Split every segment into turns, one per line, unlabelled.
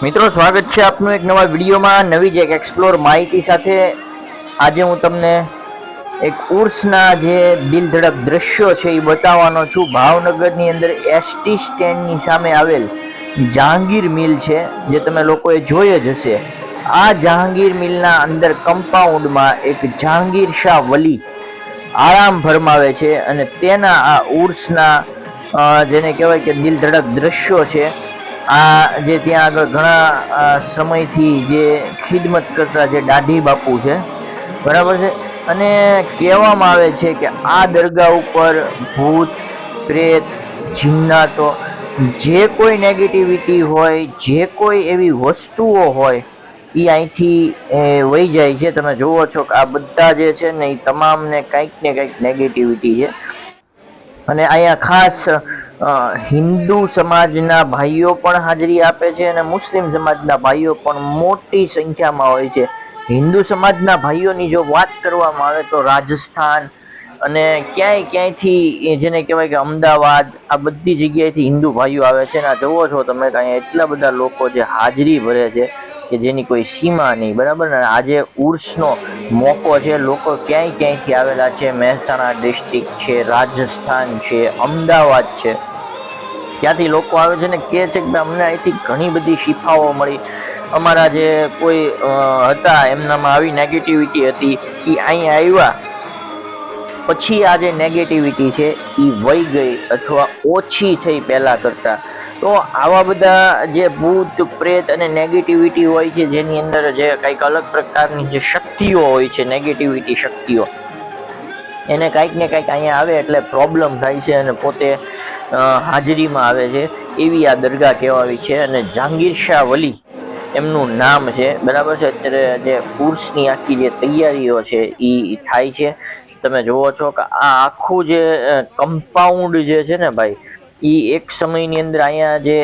મિત્રો સ્વાગત છે આપનું એક નવા વિડીયોમાં નવી જ એક એક્સપ્લોર માહિતી સાથે। આજે હું તમને એક ઉર્સના જે દિલ ધડક દ્રશ્યો છે એ બતાવવાનો છું। ભાવનગરની અંદર એસટી સ્ટેન્ડની સામે આવેલ જહાંગીર મિલ છે, જે તમે લોકોએ જોઈ જ હશે। આ જહાંગીર મિલના અંદર કમ્પાઉન્ડમાં એક જહાંગીર શાહ વલી આરામ ફરમાવે છે અને તેના આ ઉર્સના જેને કહેવાય કે દિલ ધડક દ્રશ્યો છે। આ જે ત્યાં આગળ ઘણા સમયથી જે ખિદમત કરતા જે દાઢી બાપુ છે, બરાબર છે, અને કહેવામાં આવે છે કે આ દરગાહ ઉપર ભૂત પ્રેત જિન્નાતો જે કોઈ નેગેટિવિટી હોય, જે કોઈ એવી વસ્તુઓ હોય એ અહીંથી વહી જાય છે। તમે જુઓ છો કે આ બધા જે છે ને એ તમામને કંઈક ને કંઈક નેગેટિવિટી છે। અને અહીંયા ખાસ હિન્દુ સમાજના ભાઈઓ પણ હાજરી આપે છે અને મુસ્લિમ સમાજના ભાઈઓ પણ મોટી સંખ્યામાં હોય છે। હિન્દુ સમાજના ભાઈઓની જો વાત કરવામાં આવે તો રાજસ્થાન અને ક્યાંયથી જેને કહેવાય કે અમદાવાદ, આ બધી જગ્યાએથી હિન્દુ ભાઈઓ આવે છે। અને જોવો છો તમે અહીંયા એટલા બધા લોકો જે હાજરી ભરે છે કે જેની કોઈ સીમા નહીં, બરાબર ને। આજે ઉર્સનો મોકો છે, લોકો ક્યાંયથી આવેલા છે, મહેસાણા ડિસ્ટ્રિક્ટ છે, રાજસ્થાન છે, અમદાવાદ છે, ત્યાંથી લોકો આવે છે ને કહે છે કે અમને અહીંથી ઘણી બધી શિફાઓ મળી, અમારા જે કોઈ હતા એમનામાં આવી નેગેટિવિટી હતી એ અહીંયા આવ્યા પછી આ જે નેગેટિવિટી છે એ વહી ગઈ અથવા ઓછી થઈ પહેલા કરતા। તો આવા બધા જે ભૂત પ્રેત અને નેગેટિવિટી હોય છે, જેની અંદર જે કંઈક અલગ પ્રકારની જે શક્તિઓ હોય છે, નેગેટિવિટી શક્તિઓ, એને કંઈક ને કંઈક અહીંયા આવે એટલે પ્રોબ્લેમ થાય છે અને પોતે હાજરીમાં આવે છે। એવી આ દરગાહ કહેવાવી છે અને જહાંગીર શાહ વલી એમનું નામ છે, બરાબર છે। અત્યારે જે ઉર્સની આખી જે તૈયારીઓ છે એ થાય છે। તમે જુઓ છો કે આ આખું જે કમ્પાઉન્ડ જે છે ને ભાઈ, એ એક સમયની અંદર અહીંયા જે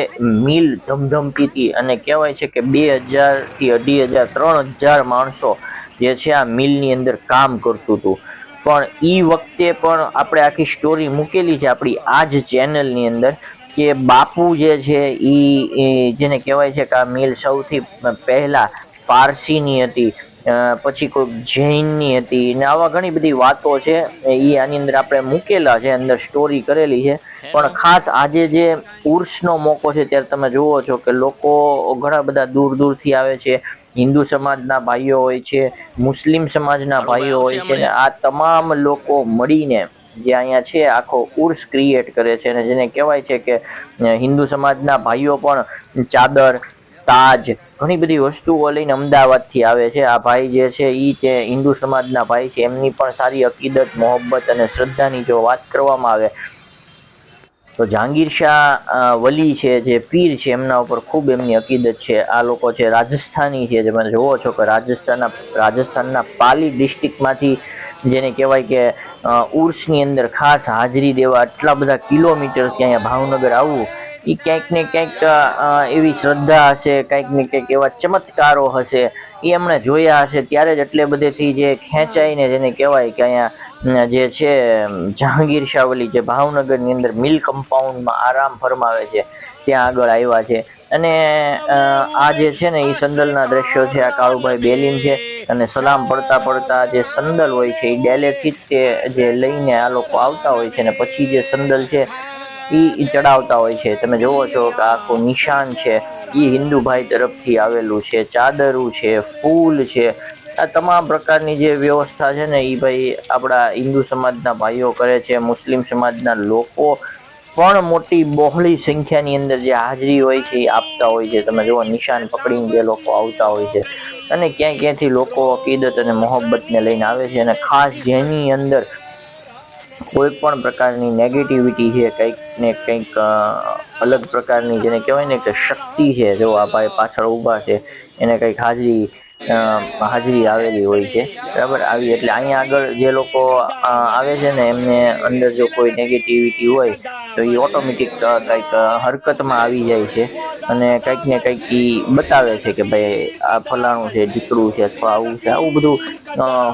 મિલ ધમધમતી હતી અને કહેવાય છે કે 2000 થી 2500 3000 માણસો જે છે આ મિલની અંદર કામ કરતું હતું। પણ એ વખતે પણ આપણે આખી સ્ટોરી મૂકેલી છે આપણી આ જ ચેનલની અંદર કે બાપુ જે છે એ જેને કહેવાય છે કે આ મિલ સૌથી પહેલા પારસીની હતી, પછી કોઈ જૈનની હતી, ને આવા ઘણી બધી વાતો છે એ આની અંદર આપણે મૂકેલા છે, અંદર સ્ટોરી કરેલી છે। પણ ખાસ આજે જે ઉર્સનો મોકો છે ત્યારે તમે જુઓ છો કે લોકો ઘણા બધા દૂર દૂરથી આવે છે। હિન્દુ સમાજના ભાઈઓ હોય છે, મુસ્લિમ સમાજના ભાઈઓ હોય છે, ને આ તમામ લોકો મળીને જે અહીંયા છે આખો ઉર્સ ક્રિએટ કરે છે। અને જેને કહેવાય છે કે હિન્દુ સમાજના ભાઈઓ પણ ચાદર, તાજ, ઘણી બધી વસ્તુઓ લઈને અમદાવાદથી આવે છે। આ ભાઈ જે છે તે હિન્દુ સમાજના ભાઈ છે, એમની પણ સારી અકીદત, મોહબ્બત અને શ્રદ્ધાની જો વાત કરવામાં આવે તો જહાંગીર શાહ વલી છે, જે પીર છે, એમના ઉપર ખૂબ એમની અકીદત છે। આ લોકો છે રાજસ્થાની છે, તમે જુઓ છો કે રાજસ્થાનના પાલી ડિસ્ટ્રિક્ટમાંથી જેને કહેવાય કે ઉર્સની અંદર ખાસ હાજરી દેવા આટલા બધા કિલોમીટરથી અહીંયા ભાવનગર આવવું, એ ક્યાંક ને ક્યાંક એવી શ્રદ્ધા હશે, કંઈક ને કંઈક એવા ચમત્કારો હશે, એ એમણે જોયા હશે, ત્યારે જ એટલે બધેથી જે ખેંચાઈને જેને કહેવાય કે અહીંયા જે છે જહાંગીર શાહ વલી જે ભાવનગરની અંદર મિલ કમ્પાઉન્ડમાં આરામ ફરમાવે છે ત્યાં આગળ આવ્યા છે। અને આ જે છે ને એ સંદલના દ્રશ્યો છે। આ કાળુભાઈ બેલીમ છે અને સલામ પડતા પડતા જે સંદલ હોય છે એ ડેલેથી જ તે જે લઈને આ લોકો આવતા હોય છે, ને પછી જે સંદલ છે એ ચડાવતા હોય છે। તમે જુઓ છો કે આખું નિશાન છે એ હિન્દુ ભાઈ તરફથી આવેલું છે, ચાદરું છે, ફૂલ છે, આ તમામ પ્રકારની જે વ્યવસ્થા છે ને એ ભાઈ આપણા હિન્દુ સમાજના ભાઈઓ કરે છે। મુસ્લિમ સમાજના લોકો પણ મોટી બહોળી સંખ્યાની અંદર જે હાજરી હોય છે એ આપતા હોય છે। તમે જુઓ નિશાન પકડીને જે લોકો આવતા હોય છે અને ક્યાંથી લોકો અકીદત અને મોહબ્બતને લઈને આવે છે। અને ખાસ જેની અંદર કોઈ પણ પ્રકારની નેગેટિવિટી છે, કંઈક ને કંઈક અલગ પ્રકારની જેને કહેવાય ને કે શક્તિ છે, જો આ ભાઈ પાછળ ઊભા છે એને કંઈક હાજરી આવેલી હોય છે, બરાબર। આવી એટલે અહીંયા આગળ જે લોકો આવે છે ને એમને અંદર જો કોઈ નેગેટિવિટી હોય તો એ ઓટોમેટિક કંઈક હરકતમાં આવી જાય છે અને કંઈક ને કંઈક એ બતાવે છે કે ભાઈ આ ફલાણું છે, ઢીકડું છે, અથવા આવું છે, આવું બધું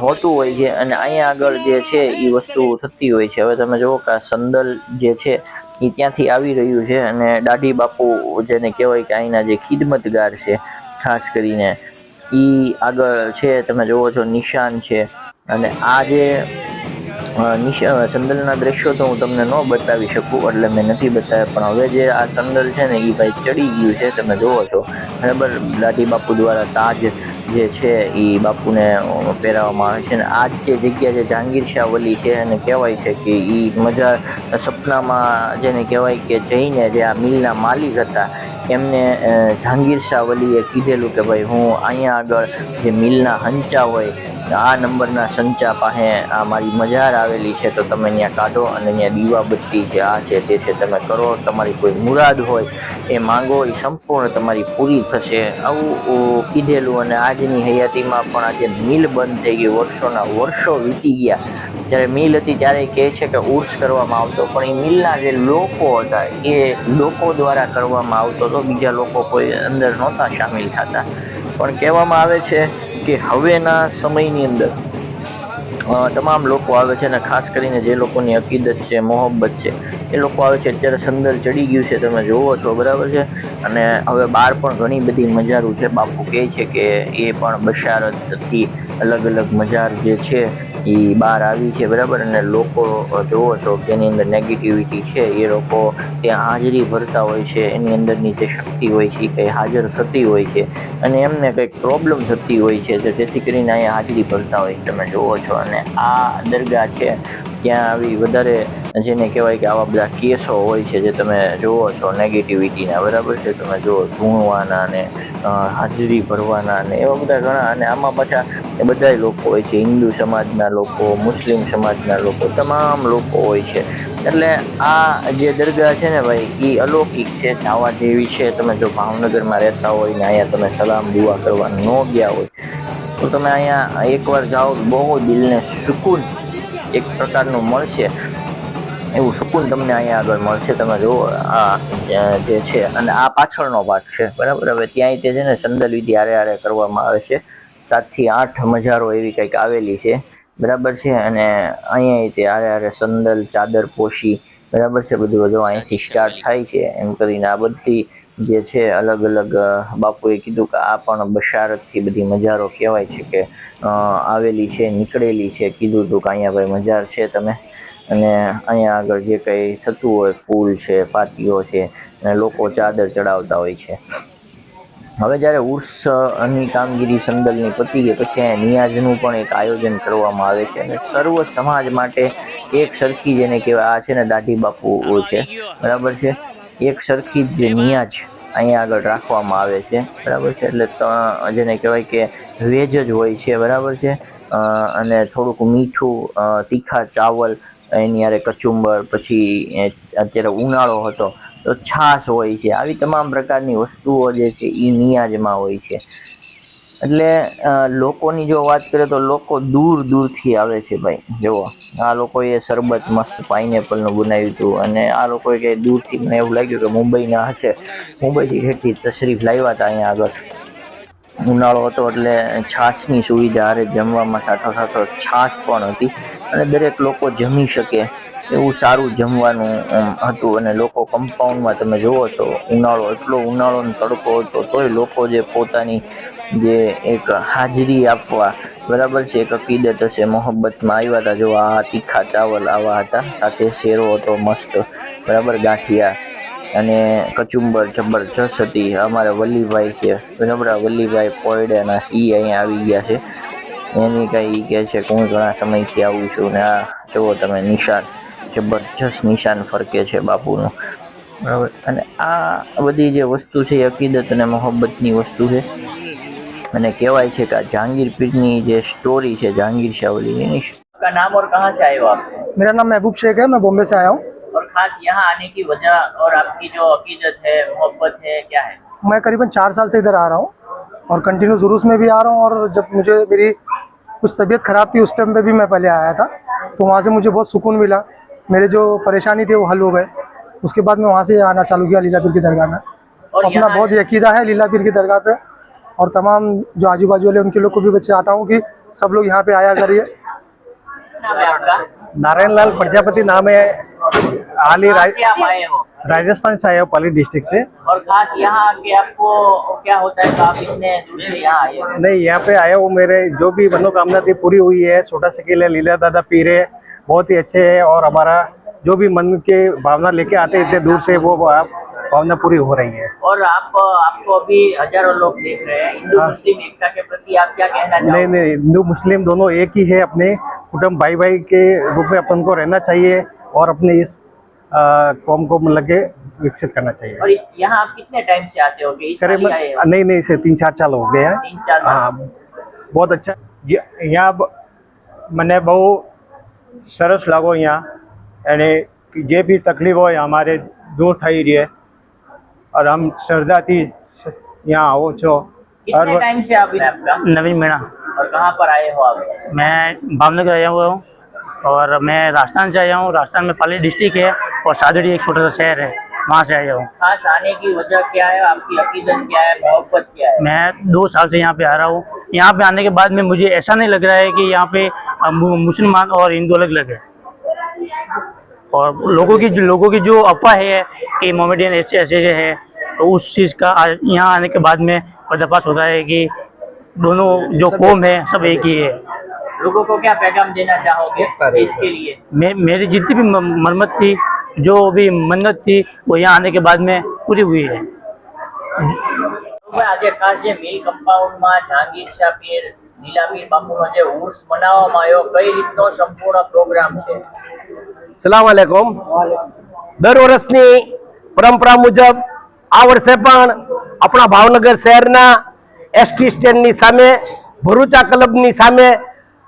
હોતું હોય છે। અને અહીંયા આગળ જે છે એ વસ્તુ થતી હોય છે। હવે તમે જુઓ કે સંદલ જે છે એ ત્યાંથી આવી રહ્યું છે અને દાઢી બાપુ જેને કહેવાય કે અહીંના જે ખિદમતગાર છે ખાસ કરીને એ આગળ છે, તમે જોવો છો નિશાન છે. અને આ જે સંદલના દ્રશ્યો તો હું તમને ન બતાવી શકું, એટલે મેં નથી બતાવ્યા. પણ હવે જે આ સંદલ છે ને એ ભાઈ ચડી ગયું છે, તમે જોવો છો બરાબર. દાઢી બાપુ દ્વારા તાજ જે છે એ બાપુને પહેરાવવામાં આવે છે. અને આ જે જગ્યા જે જહાંગીર શાહ વલી છે અને કહેવાય છે કે એ મજા સપનામાં જેને કહેવાય કે જઈને જે આ મિલના માલિક હતા એમને જહાંગીર શાહ વલીએ કીધેલું કે ભાઈ હું અહીંયા આગળ જે મિલના હંચા હોય આ નંબરના સંચા પાસે આ મારી મજાર આવેલી છે, તો તમે ત્યાં કાઢો અને ત્યાં દીવાબત્તી છે, આ છે તે છે તમે કરો, તમારી કોઈ મુરાદ હોય એ માંગો, એ સંપૂર્ણ તમારી પૂરી થશે, આવું કીધેલું. અને આજની હયાતીમાં પણ આજે મિલ બંધ થઈ ગઈ, વર્ષોના વર્ષો વીતી ગયા. જ્યારે મિલ હતી ત્યારે કહે છે કે ઉર્સ કરવામાં આવતો, પણ એ મિલના જે લોકો હતા એ લોકો દ્વારા કરવામાં આવતો હતો, બીજા લોકો કોઈ અંદર નહોતા સામેલ થતા. પણ કહેવામાં આવે છે કે હવેના સમયની અંદર તમામ લોકો આવે છે, અને ખાસ કરીને જે લોકોની અકીદત છે, મોહબ્બત છે, એ લોકો આવે છે. અત્યારે સંદર ચડી ગયું છે, તમે જોવો છો બરાબર છે. અને હવે બહાર પણ ઘણી બધી મજારો છે. બાપુ કહે છે કે એ પણ બશારતથી અલગ અલગ મજાર જે છે એ બહાર આવી છે બરાબર. અને લોકો જોવો છો કે એની અંદર નેગેટિવિટી છે, એ લોકો ત્યાં હાજરી ભરતા હોય છે, એની અંદરની જે શક્તિ હોય છે એ કંઈ હાજર થતી હોય છે અને એમને કંઈક પ્રોબ્લેમ થતી હોય છે, જેથી કરીને અહીંયા હાજરી ભરતા હોય તમે જોવો છો. અને આ દરગાહ છે ત્યાં આવી વધારે જેને કહેવાય કે આવા બધા કેસો હોય છે જે તમે જોવો છો નેગેટિવિટીના બરાબર છે. તમે જુઓ ધૂણવાના ને હાજરી ભરવાના ને એવા બધા ઘણા. અને આમાં પાછા એ બધા લોકો હોય છે, હિન્દુ સમાજના લોકો, મુસ્લિમ સમાજના લોકો, તમામ લોકો હોય છે. એટલે આ જે દરગાહ છે ને ભાઈ એ અલૌકિક છે, જાવા જેવી છે. તમે જો ભાવનગરમાં રહેતા હોય ને અહીંયા તમે સલામ દુઆ કરવા ન ગયા હોય તો તમે અહીંયા એકવાર જાઓ, બહુ દિલને સુકૂન એક પ્રકારનું મળશે, એવું સુકૂન તમને અહીંયા આગળ મળશે. તમે જુઓ આ જે છે, અને આ પાછળનો ભાગ છે બરાબર. હવે ત્યાંય તે છે ને સંદલ વિધિ હારે કરવામાં આવે છે, 7 થી 8 મજારો એવી કંઈક આવેલી છે બરાબર છે. અને અહીંયા તે હારે સંદલ ચાદર પોશી બરાબર છે, બધું અહીંથી સ્ટાર્ટ થાય છે એમ કરીને આ બધી જે છે અલગ અલગ બાપુએ કીધું કે આ પણ બશારતથી બધી મજારો કહેવાય છે કે આવેલી છે, નીકળેલી છે. કીધું હતું કે અહીંયા ભાઈ મજાર છે તમે, અને અહીંયા આગળ જે કંઈ થતું હોય ફૂલ છે, પાતીઓ છે, અને લોકો ચાદર ચડાવતા હોય છે. હવે જ્યારે ઉર્સની કામગીરી સંદલની પતી ગઈ પછી અહીંયા નિયાઝનું પણ એક આયોજન કરવામાં આવે છે, અને સર્વ સમાજ માટે એક સરખી જેને કહેવાય આ છે ને દાઢી બાપુ છે બરાબર છે, એક સરખી જ નિયાઝ અહીંયા આગળ રાખવામાં આવે છે બરાબર છે. એટલે જેને કહેવાય કે વેજ જ હોય છે બરાબર છે. અને થોડુંક મીઠું, તીખા ચાવલ, એની હારે કચુંબર, પછી અત્યારે ઉનાળો હતો તો છાશ હોય છે. આવી તમામ પ્રકારની વસ્તુઓ જે છે એ નિયાજમાં હોય છે. એટલે લોકોની જો વાત કરીએ તો લોકો દૂર દૂરથી આવે છે ભાઈ. જુઓ આ લોકોએ શરબત મસ્ત પાઇનેપલનું બનાવ્યું હતું, અને આ લોકોએ કંઈ દૂરથી મને એવું લાગ્યું કે મુંબઈના હશે, મુંબઈથી હેઠી તશરીફ લાવ્યા હતા અહીંયા આગળ. ઉનાળો હતો એટલે છાશની સુવિધા હારે જમવામાં સાથોસાથ છાશ પણ હતી, અને દરેક લોકો જમી શકે એવું સારું જમવાનું હતું. અને લોકો કમ્પાઉન્ડમાં તમે જુઓ છો એટલો ઉનાળો તડકો હતો તોય લોકો જે પોતાની જે એક હાજરી આપવા બરાબર છે, એક અકીદત હશે, મોહબ્બતમાં આવ્યા હતા. જો આ તીખા ચાવલ આવા હતા, સાથે શેરો હતો મસ્ત બરાબર, ગાંઠિયા અને કચુંબર જબરજસ્ત હતી. અમારા વલીભાઈ છે બરાબર, વલીભાઈ પોયડાના અહીંયા આવી ગયા છે. એની કઈ કહે છે કે હું ઘણા સમયથી આવું છું. ને આ જુઓ તમે નિશાન, જબરજસ્ત નિશાન ફરકે છે બાપુનું બરાબર. અને આ બધી જે વસ્તુ છે એ અકીદત અને મોહબ્બતની વસ્તુ છે. અને કહેવાય છે કે આ जहांगीर पीर જે સ્ટોરી છે जहांगीर शाह वली का नाम और कहाँ से आए हो आप?
मेरा नाम महबूब शेख है, मैं बॉम्बे से आया हूँ।
और खास यहाँ आने की वजह और आपकी जो अकीदत है, मोहब्बत है, क्या है?
मैं करीबन 4 साल से इधर आ रहा हूँ और कंटिन्यू जुलूस में भी आ रहा हूँ। और जब मुझे मेरी कुछ तबीयत ख़राब थी उस टाइम पे भी मैं पहले आया था, तो वहाँ से मुझे बहुत सुकून मिला। मेरे जो परेशानी थी वो हल हो गए। उसके बाद मैं वहाँ से आना चालू किया लीला पीर की दरगाह में। और अपना बहुत यकीदा है लीला पीर की दरगाह पे, और तमाम जो आजू बाजू वाले उनके लोग को भी मैं चाहता हूँ कि सब लोग यहाँ पे आया करिए।
नाम है आपका?
नारायण लाल प्रजापति नाम है
हाल ही
कहाँ से आप आए हो?
राजस्थान से आया हूँ, पाली डिस्ट्रिक्ट से।
और खास यहाँ आके आपको क्या होता है तो आप इतने दूर से यहाँ आए हो?
नहीं, यहाँ पे आया हूँ, मेरे जो भी मनोकामना थी पूरी हुई है। छोटा सिकिल है, लीला दादा पीर है, बहुत ही अच्छे है, और हमारा जो भी मन के भावना लेके आते हैं इतने दूर से, वो भावना पूरी हो रही है।
और आपको अभी हजारों लोग देख रहे हैं, हिंदू मुस्लिम एकता के प्रति आप क्या कहना
नहीं
चाहोगे?
नहीं, हिंदू मुस्लिम दोनों एक ही है, अपने कुटुंब भाई भाई के रूप में अपन को रहना चाहिए, और अपने इस कौम को मतलब के विकसित करना चाहिए।
और यहाँ आप कितने टाइम से आते हो? इस साल ही आए हो?
नहीं, इसे 3-4 साल हो गए हैं।
3-4 साल?
हाँ, बहुत अच्छा।
यहाँ મને બહુ સરસ લાગો यहाँ, અને જે भी तकलीफ हो हमारे दूर થઈ રહી है, और हम श्रद्धा थी यहाँ आओ छो।
कितने टाइम से आप आपका?
नवीन मीणा।
और कहाँ पर आए हो आप?
मैं भावनगर आया हुआ हूँ, और मैं राजस्थान से आया हूँ। राजस्थान में पाली डिस्ट्रिक्ट है, और सादड़ी एक छोटा सा शहर है, वहाँ से आया हूँ।
खास आने की वजह क्या है? आपकी अकीदत क्या है? मोहब्बत क्या है?
मैं 2 साल से यहाँ पे आ रहा हूँ। यहाँ पे आने के बाद में मुझे ऐसा नहीं लग रहा है कि यहाँ पे मुसलमान और हिंदू अलग अलग है, और लोगों की जो अफवाह है कि मोमेडियन ऐसे ऐसे है, तो उस चीज़ का यहाँ आने के बाद में पर्दाफाश होता है कि दोनों जो कौम है सब एक ही है।
लोगों को क्या पैगाम देना चाहोगे इसके लिए?
मेरी जितनी भी मन्नत थी, जो भी मन्नत थी, वो यहाँ आने के बाद में पूरी हुई है।
આજે ખાસ જે મિલ કમ્પાઉન્ડમાં જહાંગીર શાહ પીર નીલાપીર બાપુનો જે ઉર્સ મનાવવામાં આવ્યો, કઈ રીતનો સંપૂર્ણ પ્રોગ્રામ છે?
સલામ આલેકુમ. દર વર્ષની પરંપરા મુજબ આ વર્ષે પણ આપણા ભાવનગર શહેરના એસટી સ્ટેન્ડની સામે, ભરૂચા ક્લબની સામે,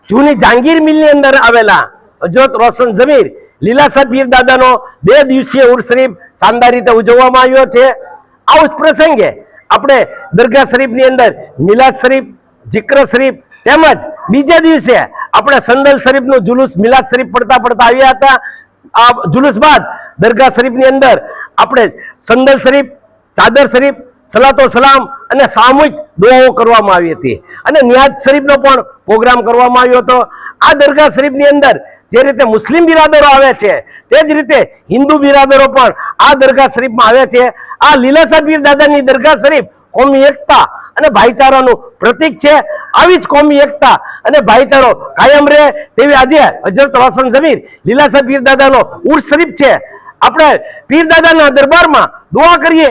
જૂની જહાંગીર મિલની અંદર આવેલા હજરત રોશન ઝમીર લીલાશાહ પીર દાદાનો 2 દિવસીય ઉર્સ શરીફ શાનદાર રીતે ઉજવવામાં આવ્યો છે. આ ઉર્સ પ્રસંગે આપણે દરગાહ શરીફની અંદર મિલાદ શરીફ, જિક્ર શરીફ તેમજ બીજા દિવસે આપણે સંદલ શરીફનો જુલુસ મિલાદ શરીફ પડતા આવ્યા હતા. આ જુલુસ બાદ દરગાહ શરીફની અંદર આપણે સંદલ શરીફ, ચાદર શરીફ, સલાતો સલામ અને સામૂહિક દુઆઓ કરવામાં આવી હતી, અને નિયાઝ શરીફનો પણ પ્રોગ્રામ કરવામાં આવ્યો હતો. આ દરગાહ શરીફની અંદર જે રીતે મુસ્લિમ બિરાદરો આવે છે, તે જ રીતે હિન્દુ બિરાદરો પણ આ દરગાહ શરીફમાં આવે છે. આ લીલાશાહ પીર દાદાની દરગાહ શરીફ કોમી એકતા અને ભાઈચારાનું પ્રતીક છે. આવી જ કોમી એકતા અને ભાઈચારો કાયમ રહે તેવી આજે હજરત રોશન ઝમીર લીલાશાહ પીર દાદાનો ઉર્સ શરીફ છે. આપણે પીર દાદાના દરબારમાં દુઆ કરીએ.